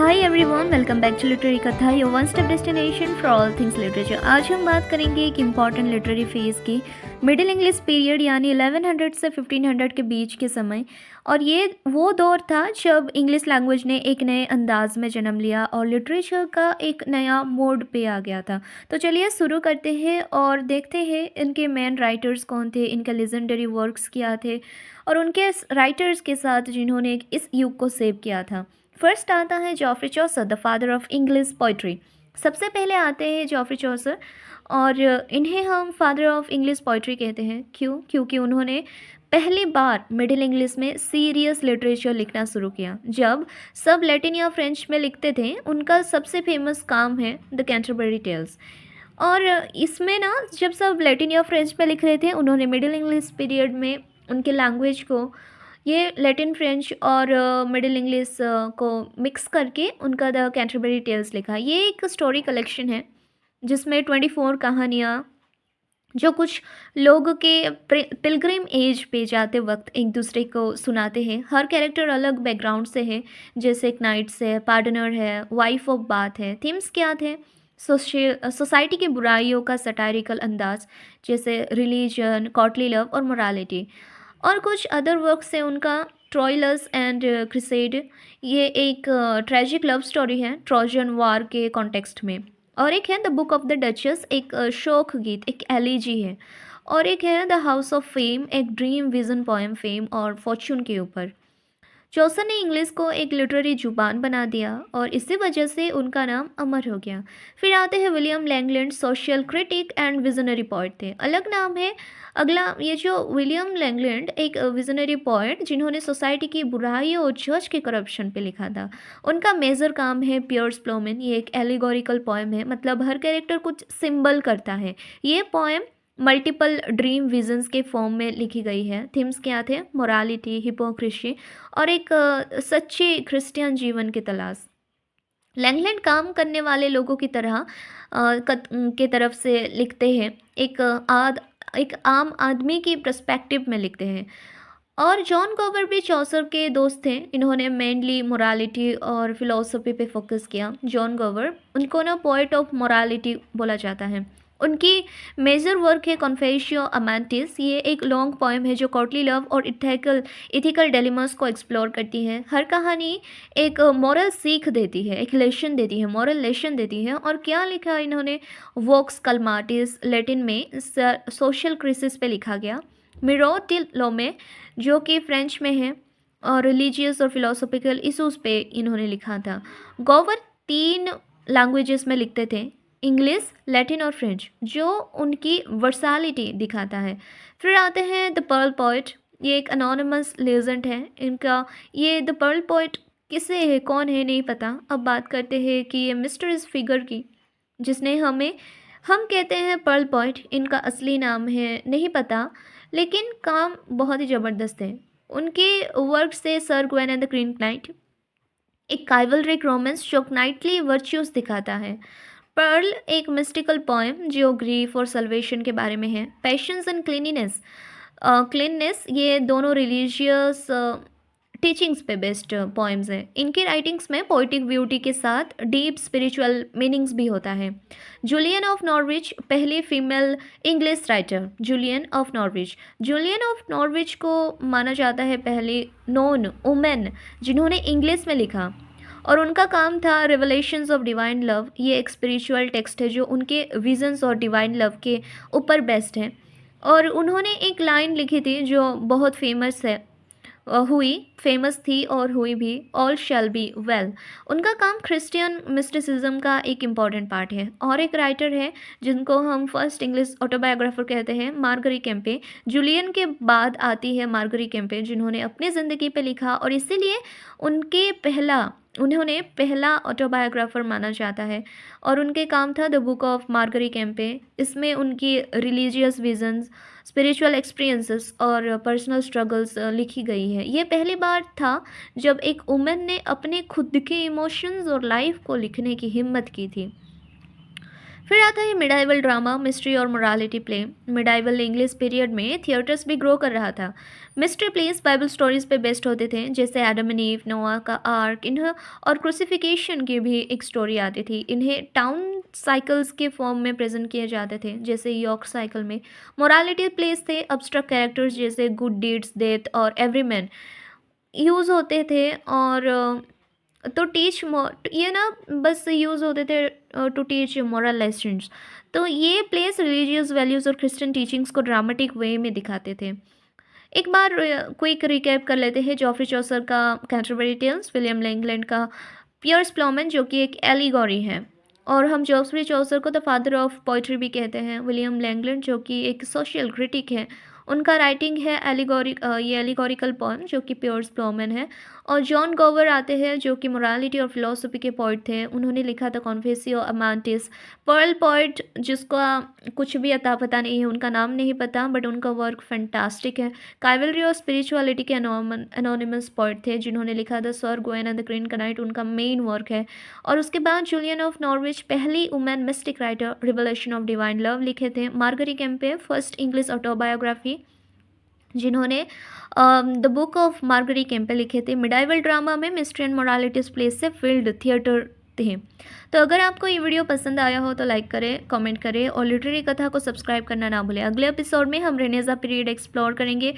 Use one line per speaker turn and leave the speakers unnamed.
Hi everyone, welcome back to literary Katha, your one step destination for all things literature. आज हम बात करेंगे एक इम्पॉर्टेंट लिटरेरी फेज़ की, मिडिल इंग्लिश पीरियड यानी 1100 से 1500 के बीच के समय। और ये वो दौर था जब इंग्लिश लैंग्वेज ने एक नए अंदाज में जन्म लिया और लिटरेचर का एक नया मोड पे आ गया था। तो चलिए शुरू करते हैं और देखते हैं इनके मेन राइटर्स कौन थे, इनके लेजेंडरी वर्क्स क्या थे और उनके राइटर्स के साथ जिन्होंने इस युग को सेव किया था। फर्स्ट आता है Geoffrey Chaucer, the father of English poetry. सबसे पहले आते हैं जॉफ्री चौसर और इन्हें हम फादर ऑफ इंग्लिश पोइट्री कहते हैं। क्यों? क्योंकि उन्होंने पहली बार मिडिल इंग्लिश में सीरियस लिटरेचर लिखना शुरू किया। जब सब लैटिन या फ्रेंच में लिखते थे, उनका सबसे फेमस काम है द कैंटरबरी टेल्स। और इसमें ना जब सब लैटिन या फ्रेंच में लिख रहे थे, उन्होंने मिडिल इंग्लिश पीरियड में उनके लैंग्वेज को ये लैटिन फ्रेंच और मिडिल इंग्लिश को मिक्स करके उनका द कैंटरबरी टेल्स लिखा। ये एक स्टोरी कलेक्शन है जिसमें 24 कहानियाँ जो कुछ लोग के पिलग्रिम एज पे जाते वक्त एक दूसरे को सुनाते हैं। हर कैरेक्टर अलग बैकग्राउंड से है, जैसे एक नाइट्स है, पार्टनर है, वाइफ ऑफ बाथ है। थीम्स क्या थे? सोसाइटी की बुराइयों का सटायरिकल अंदाज, जैसे रिलीजन, कॉर्टली लव और मोरालिटी। और कुछ अदर वर्क्स है उनका, ट्रॉयलस एंड क्रिसेड। ये एक ट्रेजिक लव स्टोरी है ट्रोजन वार के कॉन्टेक्स्ट में। और एक है the book of the duchess, एक शोक गीत, एक एलिजी है। और एक है द हाउस ऑफ फेम, एक ड्रीम विजन पोएम फेम और फॉर्चून के ऊपर। चौसर ने इंग्लिश को एक लिटरेरी जुबान बना दिया और इसी वजह से उनका नाम अमर हो गया। फिर आते हैं William Langland, social critic and visionary poet थे। अलग नाम है अगला। ये जो विलियम लैंगलैंड एक विजनरी पोइट जिन्होंने सोसाइटी की बुराइयों और जज के करप्शन पे लिखा था। उनका मेजर काम है पियर्स प्लोमन। ये एक एलिगोरिकल पोएम है, मतलब हर कैरेक्टर कुछ सिंबल करता है। ये पोएम मल्टीपल ड्रीम विजन्स के फॉर्म में लिखी गई है। थीम्स क्या थे? मोरालिटी, हिपोक्रेसी और एक सच्चे क्रिश्चियन जीवन की तलाश। लैंगलैंड काम करने वाले लोगों की तरह के तरफ से लिखते हैं, एक आम आदमी की पर्सपेक्टिव में लिखते हैं। और जॉन गोवर भी चौसर के दोस्त थे। इन्होंने मेनली मोरालिटी और फिलोसफी पे फोकस किया। जॉन गोवर, उनको ना पोएट ऑफ मोरालिटी बोला जाता है। उनकी मेजर वर्क है कॉन्फेशियो अमांटिस। ये एक लॉन्ग पोएम है जो कॉर्टली लव और इथिकल डिलेमास को एक्सप्लोर करती है। हर कहानी एक मॉरल सीख देती है, एक लेसन देती है, मॉरल लेसन देती है। और क्या लिखा इन्होंने? वोक्स कलमाटिस, लैटिन में सोशल क्रिसिस पे लिखा गया। मिरो डी लोमे, जो कि फ्रेंच में है, और रिलीजियस और फिलोसॉफिकल इशूज़ पे इन्होंने लिखा था। गोवर 3 लैंग्वेजेस में लिखते थे, इंग्लिश, लैटिन और फ्रेंच, जो उनकी वर्सालिटी दिखाता है। फिर आते हैं द पर्ल पोइट। ये एक अनोनिमस लेजेंड है इनका। ये द पर्ल पोइट किसे है, कौन है, नहीं पता। अब बात करते हैं कि ये मिस्टरीज फिगर की, जिसने हम कहते हैं पर्ल पोइट। इनका असली नाम है नहीं पता, लेकिन काम बहुत ही ज़बरदस्त है। उनके वर्क से sir Gwen and the queen night, एक काइवलरिक रोमांस जो नाइटली वर्च्यूज दिखाता है। पर्ल एक मिस्टिकल पोएम जो ग्रीफ और सल्वेशन के बारे में है। पैशंस एंड क्लीननेस, ये दोनों रिलीजियस टीचिंग्स पे बेस्ड पोएम्स हैं। इनकी राइटिंग्स में पोइटिक ब्यूटी के साथ डीप स्पिरिचुअल मीनिंग्स भी होता है। जूलियन ऑफ नॉर्विच, पहली female English writer. Julian of Norwich को माना जाता है पहली नॉन वुमेन जिन्होंने इंग्लिश में लिखा, और उनका काम था रेवलेशंस ऑफ डिवाइन लव। ये एक स्पिरिचुअल टेक्स्ट है जो उनके विजन्स और डिवाइन लव के ऊपर बेस्ड है। और उन्होंने एक लाइन लिखी थी जो बहुत फेमस थी और हुई भी, ऑल शैल बी वेल। उनका काम क्रिश्चियन मिस्टिसिज्म का एक इम्पॉर्टेंट पार्ट है। और एक राइटर है जिनको हम फर्स्ट इंग्लिश ऑटोबायोग्राफर कहते हैं, मार्गरी कैम्पे। जूलियन के बाद आती है मार्गरी कैम्पे, जिन्होंने अपनी ज़िंदगी पे लिखा और इसीलिए उन्होंने पहला ऑटोबायोग्राफर माना जाता है। और उनके काम था द बुक ऑफ मार्गरी कैम्पे। इसमें उनकी रिलीजियस विजन्स, स्पिरिचुअल एक्सपीरियंसेस और पर्सनल स्ट्रगल्स लिखी गई है। ये पहली बार था जब एक वुमेन ने अपने खुद के इमोशंस और लाइफ को लिखने की हिम्मत की थी। फिर आता है मिडाइवल ड्रामा, मिस्ट्री और morality play. Medieval English period में थिएटर्स भी ग्रो कर रहा था। मिस्ट्री प्लेस बाइबल स्टोरीज पे बेस्ड होते थे, जैसे एडम एंड ईव, नोआ का आर्क, इन्हें और क्रूसिफिकेशन की भी एक स्टोरी आती थी। इन्हें टाउन साइकिल्स के फॉर्म में प्रेजेंट किए जाते थे, जैसे यॉर्क साइकिल में। मोरालिटी प्लेस थे अब्स्ट्रैक्ट कैरेक्टर्स जैसे गुड डीड्स, डेथ और एवरी यूज़ होते थे। और तो ये ना बस यूज़ होते थे टू टीच मॉरल लेसन्स। तो ये प्लेस रिलीजियस वैल्यूज़ और क्रिश्चियन टीचिंग्स को ड्रामेटिक वे में दिखाते थे। एक बार क्विक रिकैप कर लेते हैं। जॉफ्री चौसर का कैंटरबरी टेल्स, विलियम लैंगलैंड का पियर्स प्लॉमन जो कि एक एलिगोरी है, और हम जॉफ्री चौसर को द फादर ऑफ पोइट्री भी कहते हैं। विलियम लैंगलैंड जो कि एक सोशल क्रिटिक है, उनका राइटिंग है ये एलिगोरिकल पोएम जो कि पियर्स प्लॉमन है। और जॉन गोवर आते हैं जो कि मोरालिटी और फिलोसफी के पोइट थे। उन्होंने लिखा था कॉन्फेसियो अमांटिस। पर्ल पोइट जिसका कुछ भी अता पता नहीं है, उनका नाम नहीं पता, बट उनका वर्क फैंटास्टिक है। काइवलरी और स्पिरिचुअलिटी के एनोनिमस पोइट थे जिन्होंने लिखा था सर गोएन एंड द ग्रीन कनाइट, उनका मेन वर्क है। और उसके बाद जूलियन ऑफ नॉर्विच पहली women mistake writer, revelation of divine love लिखे थे। मार्गरी कैम्पे फर्स्ट इंग्लिश ऑटोबायोग्राफी जिन्होंने द बुक ऑफ मार्गरी कैम्पे लिखे थे। मिडाइवल ड्रामा में मिस्ट्री एंड मोरालिटीज प्लेस से फील्ड थिएटर थे। तो अगर आपको ये वीडियो पसंद आया हो तो लाइक करें, कमेंट करें और लिटरेरी कथा को सब्सक्राइब करना ना भूलें। अगले एपिसोड में हम रेनेसा पीरियड एक्सप्लोर करेंगे।